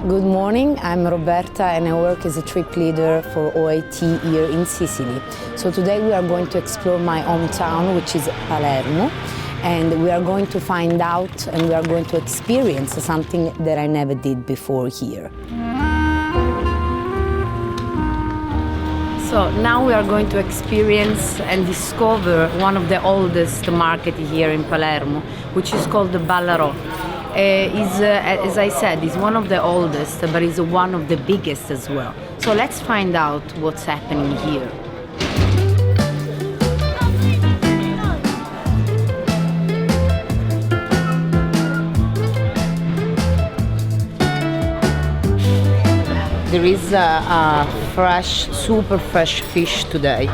Good morning, I'm Roberta and I work as a trip leader for O.A.T here in Sicily. So today we are going to explore my hometown, which is Palermo, and we are going to find out and we are going to experience something that I never did before here. So now we are going to experience and discover one of the oldest markets here in Palermo, which is called the Ballarò. As I said, is one of the oldest, but is one of the biggest as well. So let's find out what's happening here. There is a fresh, super fresh fish today.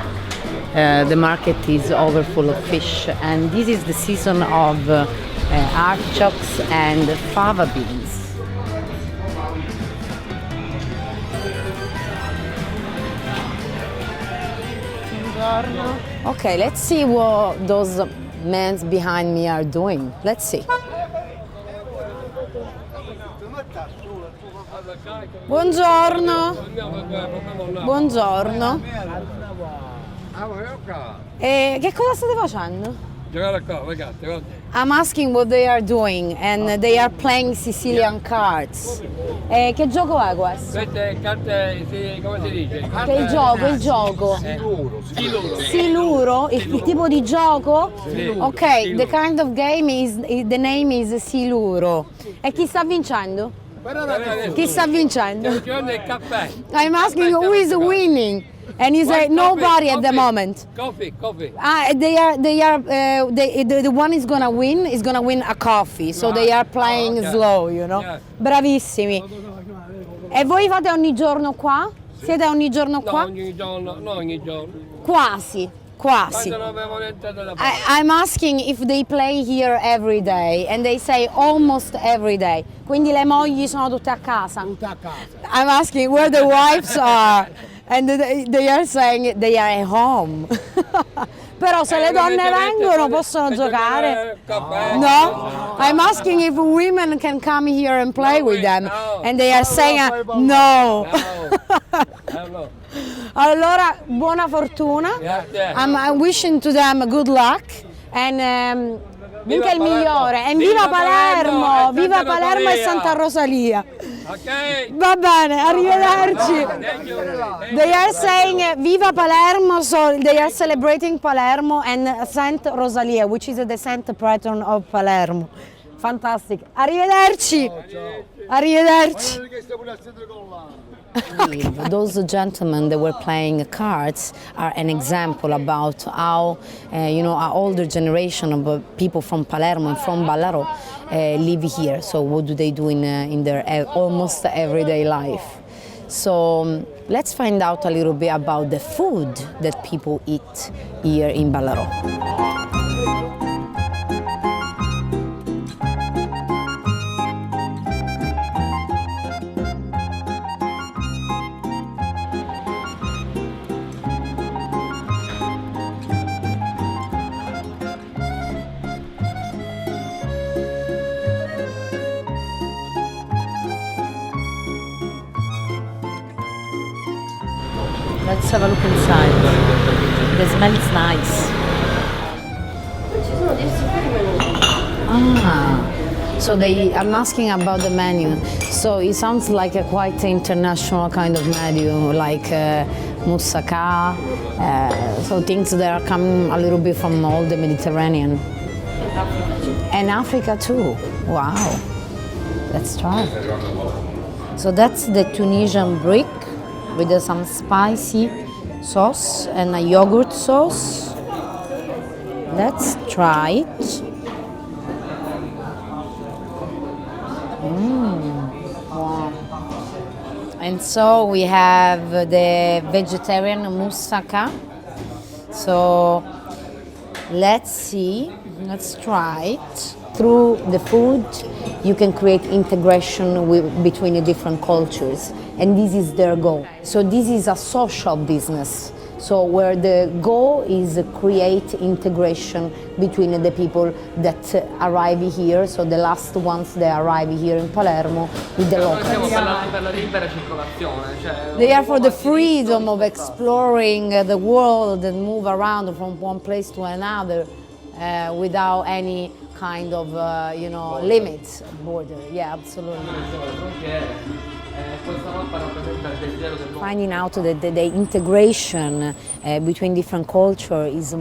The market is overfull of fish, and this is the season of artichokes and fava beans. Okay, let's see what those men behind me are doing. Let's see. Buongiorno. Buongiorno. Che cosa state facendo? Giocare qua, ragazzi, guarda. I'm asking what they are doing and they are playing Sicilian cards. Che gioco è questo? Queste carte, come si dice? Che il gioco? Siluro, il tipo di gioco? Ok, the kind of game is, the name is Siluro. E chi sta vincendo? Chi sta vincendo? Il caffè. I'm asking who is winning. And he said nobody at the moment. Coffee. The one is gonna win a coffee. So they are playing slow, you know. Yeah. Bravissimi. E voi fate ogni giorno qua? Siete ogni giorno qua? No, ogni giorno. Quasi. Quando non avevo niente da fare. I'm asking if they play here every day and they say almost every day. Quindi le mogli sono tutte a casa? Tutte a casa. I'm asking where the wives are. And they are saying they are at home. Però se le donne vengono possono giocare? No? I'm asking if women can come here and play with them. And they are saying no. Allora, buona fortuna. I'm wishing to them good luck. And vinca il migliore. E viva Palermo! Viva Palermo e Santa Rosalia. Ok. Va bene, arrivederci. They are saying Viva Palermo, so they are celebrating Palermo and Saint Rosalia, which is the saint patron of Palermo. Fantastic. Arrivederci. Arrivederci. Those gentlemen that were playing cards are an example about how, our older generation of people from Palermo and from Ballarò live here. So what do they do in their almost everyday life? So let's find out a little bit about the food that people eat here in Ballarò. Let's have a look inside. The smell is nice. So I'm asking about the menu. So it sounds like a quite international kind of menu, like moussaka, so things that are coming a little bit from all the Mediterranean. And Africa too. Wow. Let's try. So that's the Tunisian brick with some spicy sauce and a yogurt sauce. Let's try it. Wow. And so we have the vegetarian moussaka. So let's see, let's try it. Through the food, you can create integration between the different cultures, and this is their goal. So this is a social business. So where the goal is create integration between the people that arrive here, so the last ones that arrive here in Palermo with the Noi siamo locals. per la libera circolazione, cioè They are for the freedom of exploring the world and move around from one place to another without any kind of, limits, border. Yeah, absolutely. Finding out that the integration between different culture is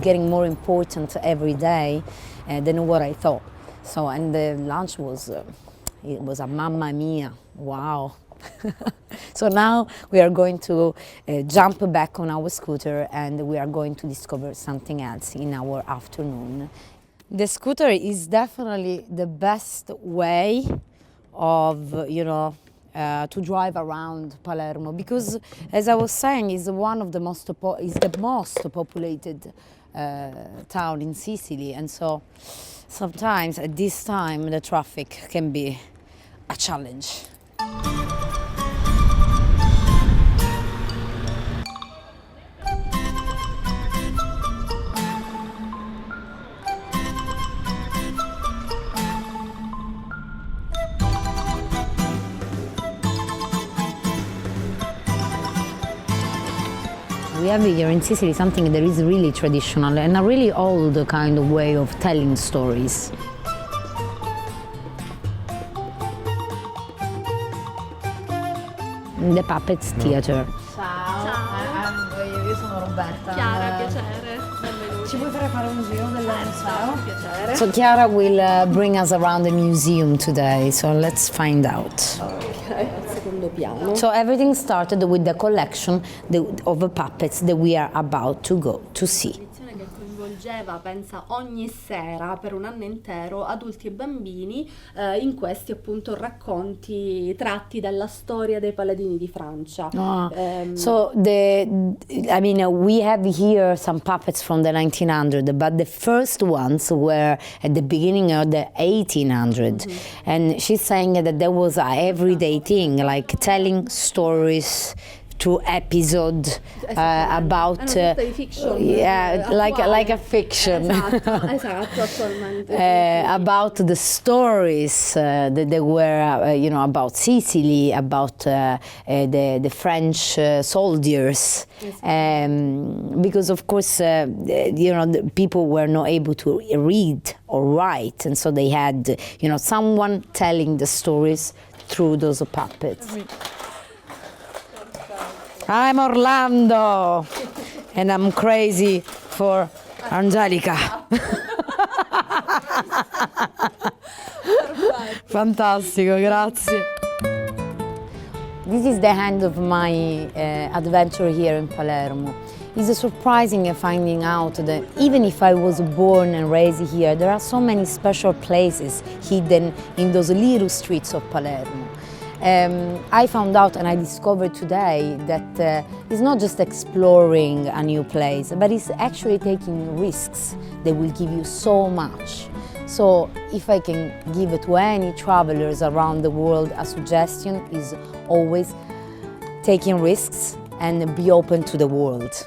getting more important every day than what I thought. So, and the lunch was, it was a mamma mia, wow. So now we are going to jump back on our scooter and we are going to discover something else in our afternoon. The scooter is definitely the best way of, to drive around Palermo, because, as I was saying, is one of the most populated town in Sicily, and so sometimes at this time the traffic can be a challenge. We have here in Sicily something that is really traditional and a really old kind of way of telling stories. The Puppets Theatre. Ciao. Io sono Roberta. Chiara, piacere. Benvenuti. Ci puoi fare un giro del museo? Piacere. So Chiara will bring us around the museum today, so let's find out. Ok, al secondo piano. So everything started with the collection of puppets that we are about to go to see. Che coinvolgeva, pensa, ogni sera per un anno intero adulti e bambini in questi appunto racconti tratti dalla storia dei paladini di Francia. So we have here some puppets from the 1900s, but the first ones were at the beginning of the 1800s. And she's saying that there was a everyday thing, like telling stories through episode about fiction, like a fiction. Esatto, attualmente. About the stories that they were about Sicily, about the French soldiers, because of course the people were not able to read or write, and so they had someone telling the stories through those puppets. I'm Orlando and I'm crazy for Angelica. Fantastico, grazie. This is the end of my adventure here in Palermo. It's surprising finding out that even if I was born and raised here, there are so many special places hidden in those little streets of Palermo. I found out and I discovered today that it's not just exploring a new place, but it's actually taking risks that will give you so much. So if I can give it to any travelers around the world, a suggestion is always taking risks and be open to the world.